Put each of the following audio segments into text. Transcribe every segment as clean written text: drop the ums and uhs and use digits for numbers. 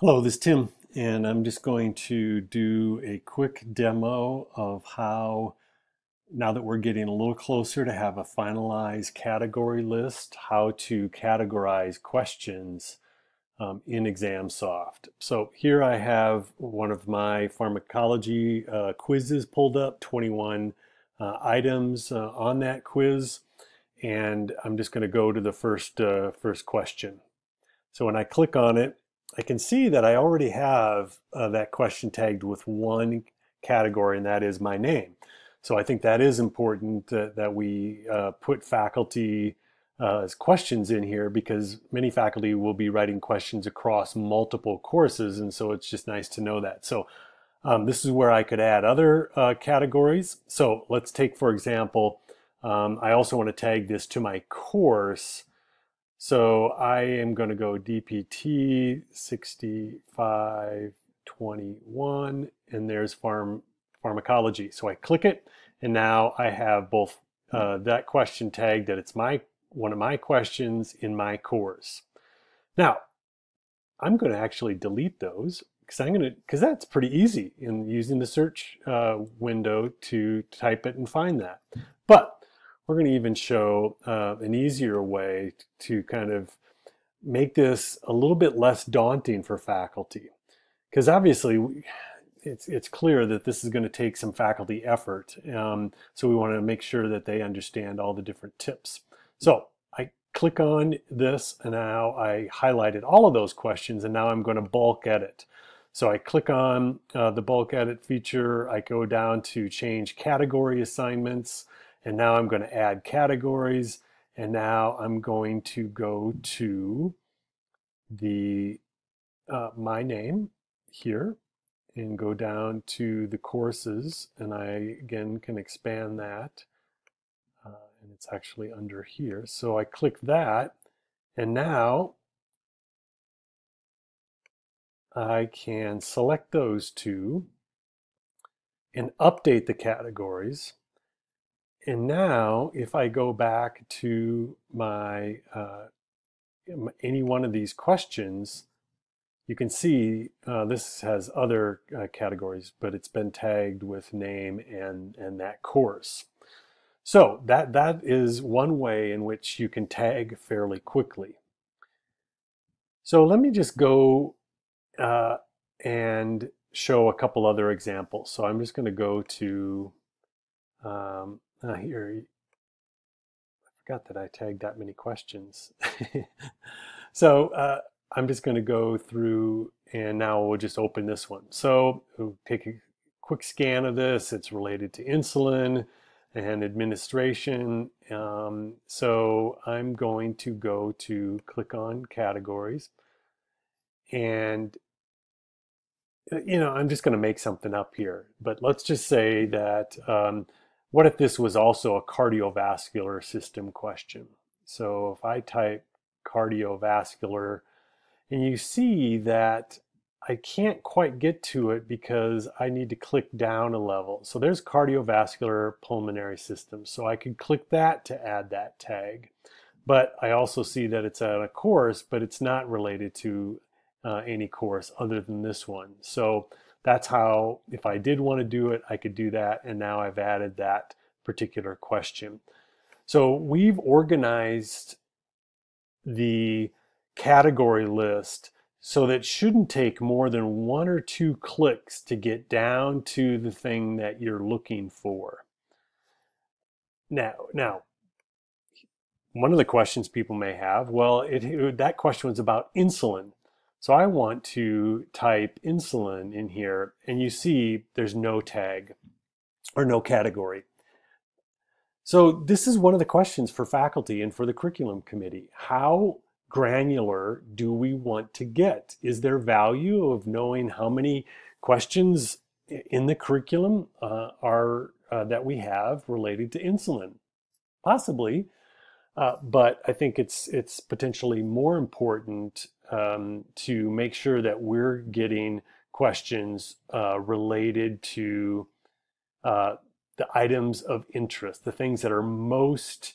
Hello, this is Tim, and I'm just going to do a quick demo of how, now that we're getting a little closer to have a finalized category list, how to categorize questions in ExamSoft. So here I have one of my pharmacology quizzes pulled up, 21 items on that quiz, and I'm just going to go to the first question. So when I click on it, I can see that I already have that question tagged with one category, and that is my name. So I think that is important that we put faculty as questions in here, because many faculty will be writing questions across multiple courses, and so it's just nice to know that. So this is where I could add other categories. So let's take, for example, I also want to tag this to my course. So I am going to go DPT 6521, and there's pharmacology. So I click it, and now I have both that question tagged that it's one of my questions in my course. Now, I'm going to actually delete those because that's pretty easy in using the search window to type it and find that. But we're going to even show an easier way to kind of make this a little bit less daunting for faculty. Because obviously it's clear that this is going to take some faculty effort. So we want to make sure that they understand all the different tips. So I click on this, and now I highlighted all of those questions, and now I'm going to bulk edit. So I click on the bulk edit feature. I go down to change category assignments, and now I'm going to add categories, and now I'm going to go to the my name here and go down to the courses, and I again can expand that, and it's actually under here. So I click that, and now I can select those two and update the categories. And now if I go back to my any one of these questions, you can see this has other categories, but it's been tagged with name and that course. So that is one way in which you can tag fairly quickly. So let me just go and show a couple other examples. So I'm just going to go to here. I forgot that I tagged that many questions. So I'm just going to go through, and now we'll just open this one. So we'll take a quick scan of this. It's related to insulin and administration. So I'm going to go to click on categories, and I'm just going to make something up here, but let's just say that what if this was also a cardiovascular system question? So if I type cardiovascular, and you see that I can't quite get to it because I need to click down a level. So there's cardiovascular pulmonary system. So I could click that to add that tag. But I also see that it's at a course, but it's not related to any course other than this one. So that's how, if I did want to do it, I could do that. And now I've added that particular question. So we've organized the category list so that it shouldn't take more than one or two clicks to get down to the thing that you're looking for. Now, one of the questions people may have, well, that question was about insulin. So I want to type insulin in here, and you see there's no tag or no category. So this is one of the questions for faculty and for the curriculum committee. How granular do we want to get? Is there value of knowing how many questions in the curriculum are that we have related to insulin? Possibly, but I think it's potentially more important to make sure that we're getting questions related to the items of interest, the things that are most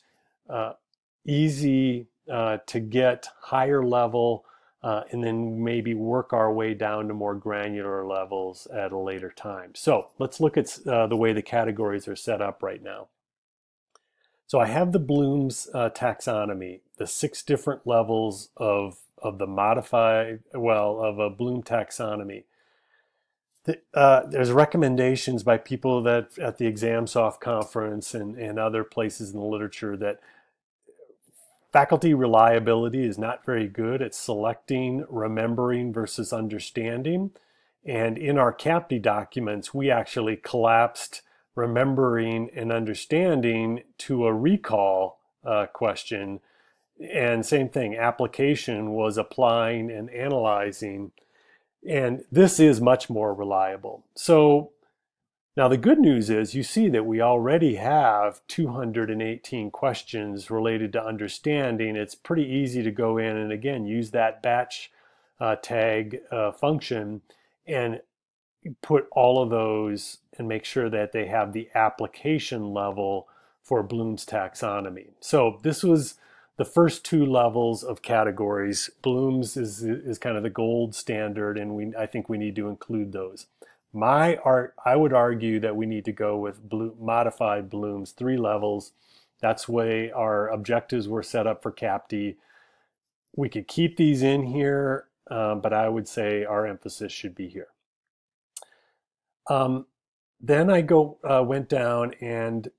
easy to get, higher level, and then maybe work our way down to more granular levels at a later time. So let's look at the way the categories are set up right now. So I have the Bloom's taxonomy, the 6 different levels of the modified, well, of a Bloom taxonomy. There's recommendations by people that at the ExamSoft conference and other places in the literature that faculty reliability is not very good at selecting, remembering versus understanding. And in our CAPTE documents, we actually collapsed remembering and understanding to a recall question. And same thing, application was applying and analyzing. And this is much more reliable. So now the good news is you see that we already have 218 questions related to understanding. It's pretty easy to go in and again use that batch tag function and put all of those and make sure that they have the application level for Bloom's taxonomy. So this was the first 2 levels of categories. Bloom's is kind of the gold standard, and I think we need to include those. I would argue that we need to go with modified Bloom's 3 levels. That's the way our objectives were set up for CAPTE. We could keep these in here, but I would say our emphasis should be here. Then I went down and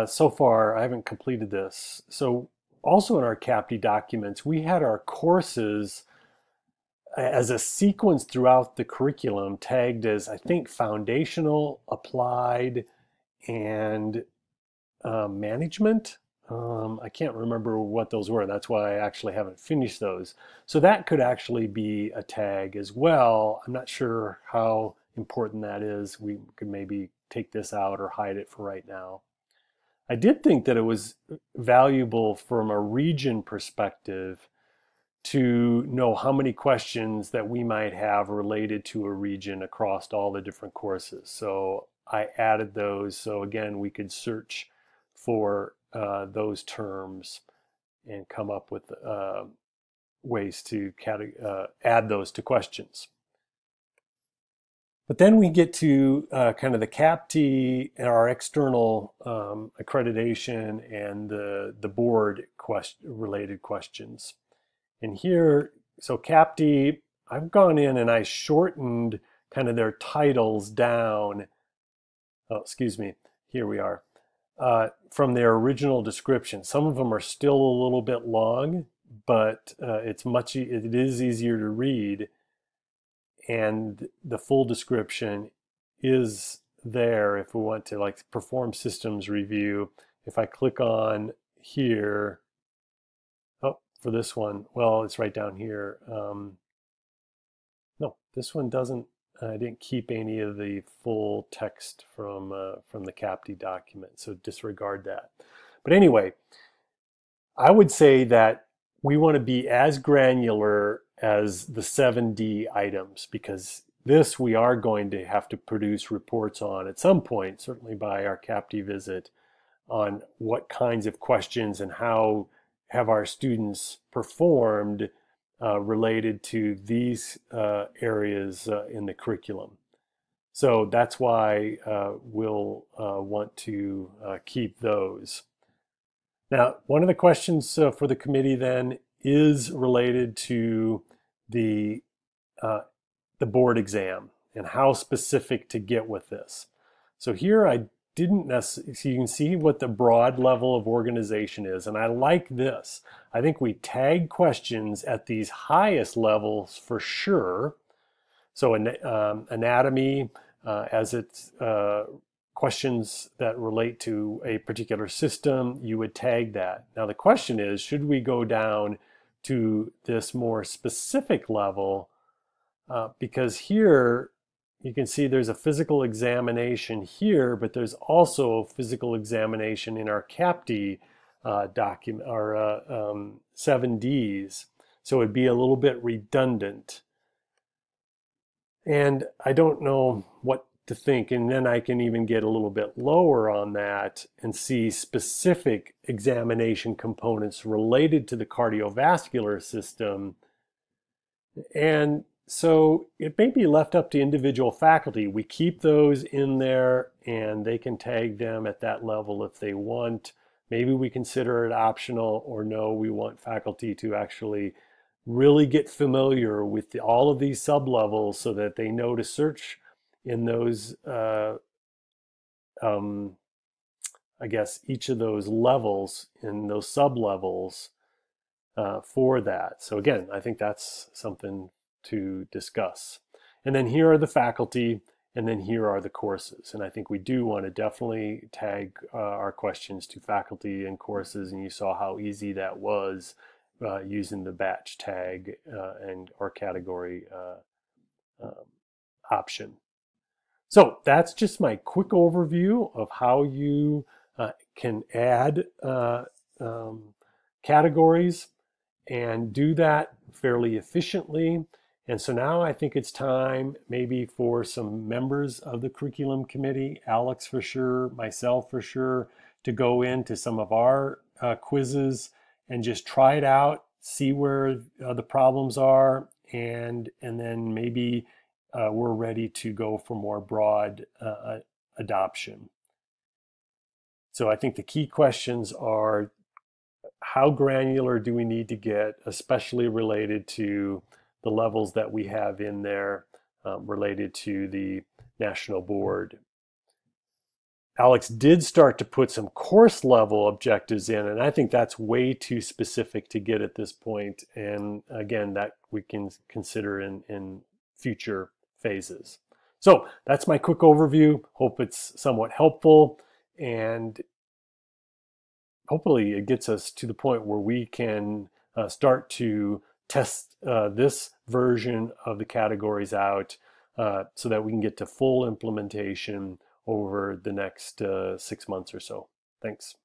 so far I haven't completed this. So also in our CAPTE documents, we had our courses as a sequence throughout the curriculum tagged as, I think, foundational, applied, and management. I can't remember what those were. That's why I actually haven't finished those. So that could actually be a tag as well. I'm not sure how important that is. We could maybe take this out or hide it for right now. I did think that it was valuable from a region perspective to know how many questions that we might have related to a region across all the different courses. So I added those. So again, we could search for those terms and come up with ways to add those to questions. But then we get to kind of the CAPTE and our external accreditation and the board related questions. And here, so CAPTE, I've gone in and I shortened kind of their titles down. Oh, excuse me, here we are. From their original description. Some of them are still a little bit long, but it is easier to read. And the full description is there if we want to like perform systems review. If I click on here, oh, for this one, well, it's right down here. No, this one doesn't. I didn't keep any of the full text from the CAPTE document, so disregard that. But anyway, I would say that we want to be as granular as the 7D items, because this we are going to have to produce reports on at some point, certainly by our CAPTE visit, on what kinds of questions and how have our students performed related to these areas in the curriculum. So that's why we'll want to keep those. Now, one of the questions for the committee then is related to the board exam and how specific to get with this. So here I didn't necessarily, so you can see what the broad level of organization is, and I like this. I think we tag questions at these highest levels for sure. So anatomy, as it's questions that relate to a particular system, you would tag that. Now the question is, should we go down to this more specific level? Because here you can see there's a physical examination here, but there's also a physical examination in our CAPTE document, our 7Ds. So it'd be a little bit redundant. And I don't know what to think. And then I can even get a little bit lower on that and see specific examination components related to the cardiovascular system And so it may be left up to individual faculty. We keep those in there and they can tag them at that level if they want. Maybe we consider it optional, or no, we want faculty to actually really get familiar with all of these sub-levels so that they know to search in those, I guess, each of those levels in those sub-levels for that. So again, I think that's something to discuss. And then here are the faculty, and then here are the courses. And I think we do want to definitely tag our questions to faculty and courses, and you saw how easy that was using the batch tag and or category option. So that's just my quick overview of how you can add categories and do that fairly efficiently. And so now I think it's time maybe for some members of the curriculum committee, Alex for sure, myself for sure, to go into some of our quizzes and just try it out, see where the problems are, and then maybe we're ready to go for more broad adoption. So I think the key questions are, how granular do we need to get, especially related to the levels that we have in there related to the national board. Alex did start to put some course level objectives in, and I think that's way too specific to get at this point. And again, that we can consider in future phases. So that's my quick overview. Hope it's somewhat helpful, and hopefully it gets us to the point where we can start to test this version of the categories out so that we can get to full implementation over the next 6 months or so. Thanks.